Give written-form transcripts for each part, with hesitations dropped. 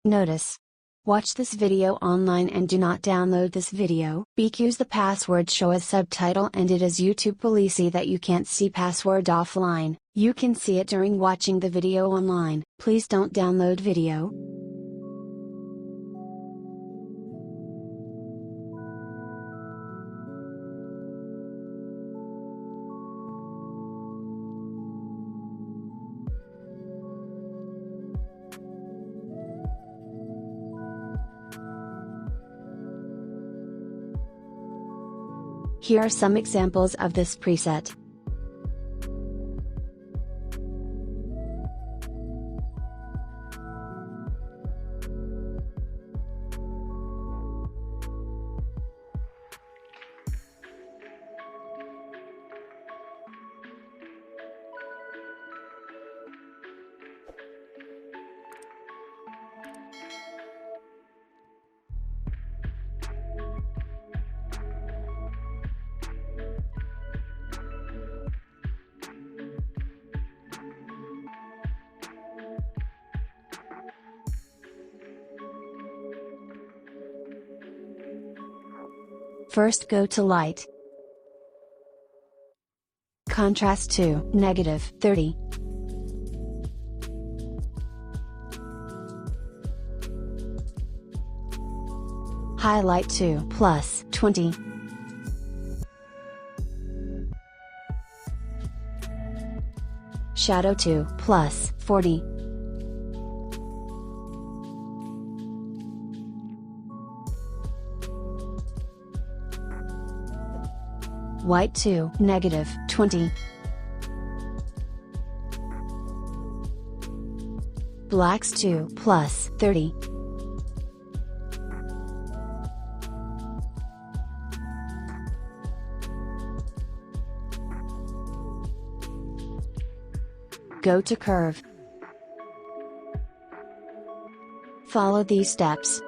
Notice. Watch this video online and do not download this video because the password show as subtitle and it is YouTube policy that you can't see password offline. You can see it during watching the video online. Please don't download video. Here are some examples of this preset. First go to light. Contrast to -30. Highlight to +20. Shadow to +40. White to -20. Blacks to +30. Go to curve. Follow these steps.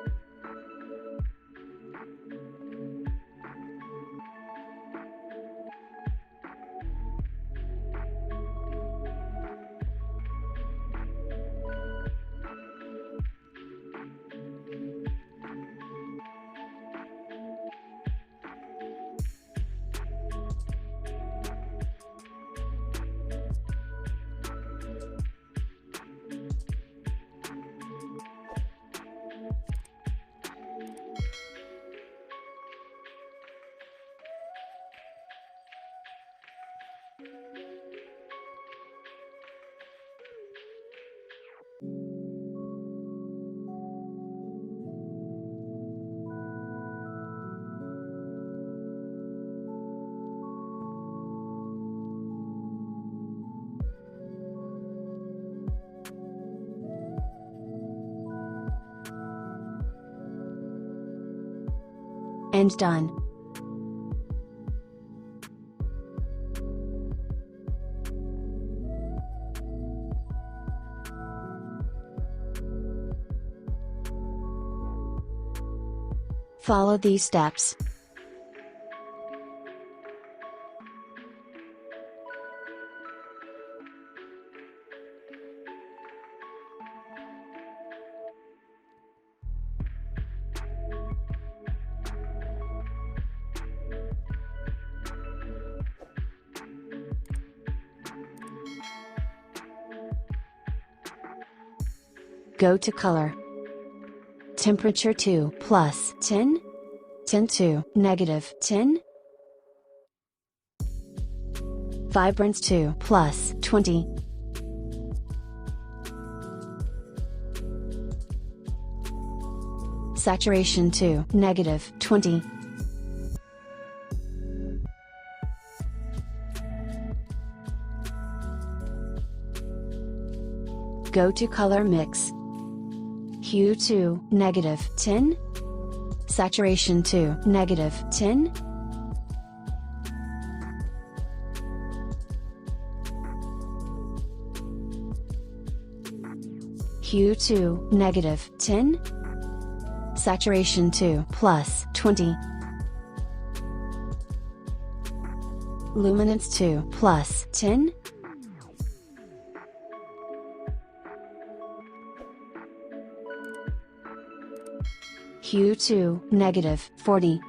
And done. Follow these steps. Go to color. Temperature to +10. Tint to -10. Vibrance to +20. Saturation to -20. Go to color mix. Hue to -10. Saturation to -10. Hue to -10. Saturation to +20. Luminance to +10. Hue to -40.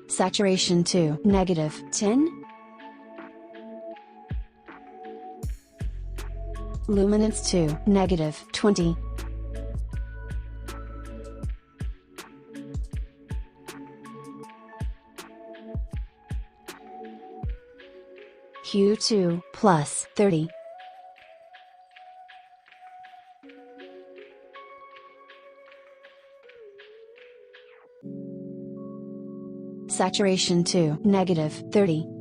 Saturation to -10. Luminance to -20. Hue to +30. Saturation to -30.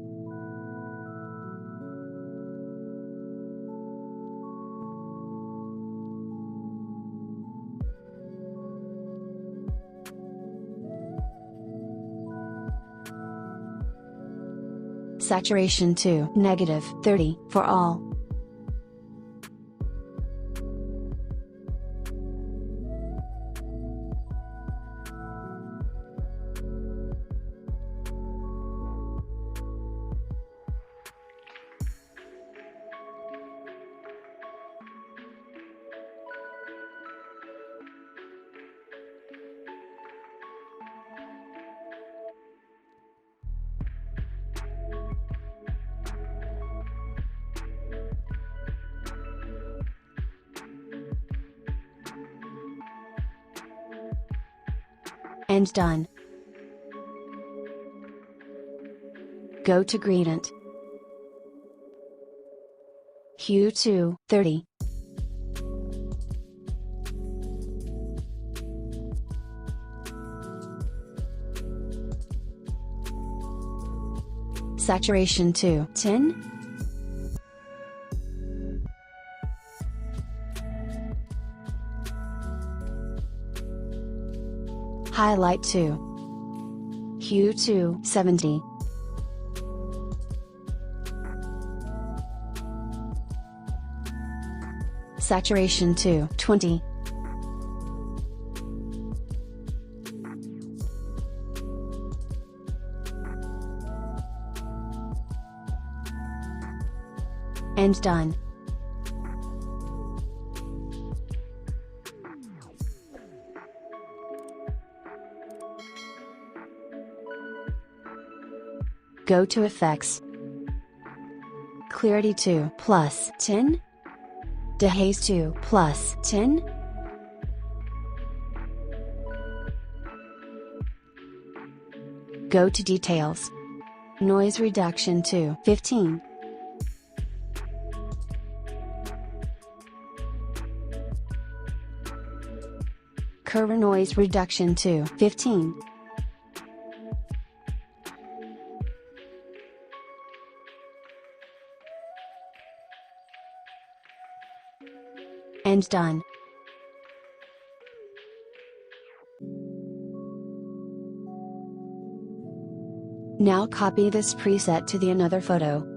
Saturation to -30 for all. And done. Go to gradient. Hue to 30. Saturation to 10. Highlight to Hue to 70. Saturation to 20. And done. Go to Effects. Clarity to +10. Dehaze to +10. Go to Details. Noise reduction to 15. Curve noise reduction to 15. And done. Now copy this preset to the another photo.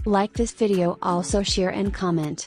Like this video, also share and comment.